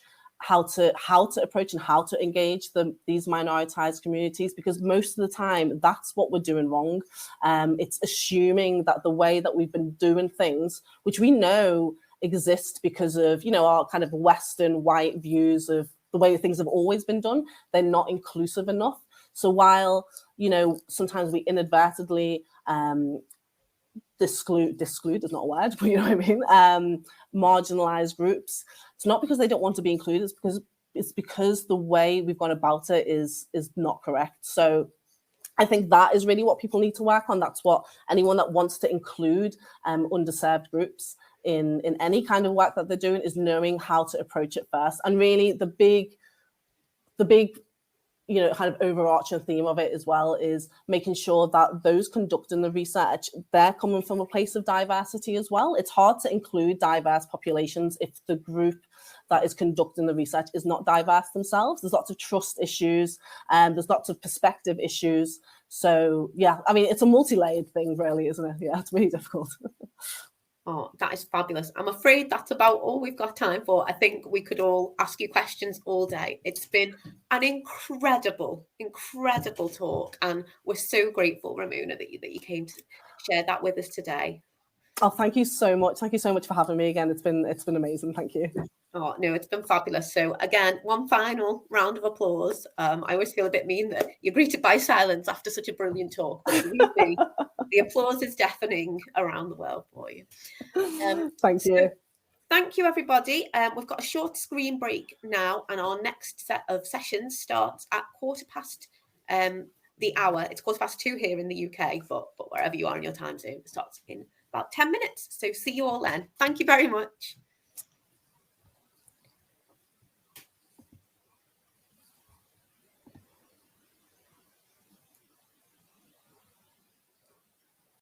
Speaker 2: and how to engage these minoritized communities, because most of the time that's what we're doing wrong. It's assuming that the way that we've been doing things, which we know exist because of our kind of Western white views of the way things have always been done, they're not inclusive enough. So while sometimes we inadvertently exclude is not a word, but you know what I mean, marginalized groups, it's not because they don't want to be included, it's because the way we've gone about it is not correct. So I think that is really what people need to work on. That's what anyone that wants to include underserved groups in any kind of work that they're doing, is knowing how to approach it first. And really the big kind of overarching theme of it as well is making sure that those conducting the research, they're coming from a place of diversity as well. It's hard to include diverse populations if the group that is conducting the research is not diverse themselves. There's lots of trust issues and there's lots of perspective issues. So yeah, I mean, it's a multi-layered thing really, isn't it? Yeah, it's really difficult.
Speaker 1: Oh, that is fabulous. I'm afraid that's about all we've got time for. I think we could all ask you questions all day. It's been an incredible talk. And we're so grateful, Ramona, that you came to share that with us today.
Speaker 2: Oh, thank you so much. Thank you so much for having me again. It's been amazing. Thank you.
Speaker 1: Oh, no, it's been fabulous. So again, one final round of applause. I always feel a bit mean that you're greeted by silence after such a brilliant talk. But the applause is deafening around the world for you.
Speaker 2: Thank you.
Speaker 1: Thank you, everybody. We've got a short screen break now, and our next set of sessions starts at 2:15 the hour. It's 2:15 here in the UK, but wherever you are in your time zone, it starts in about 10 minutes. So see you all then. Thank you very much.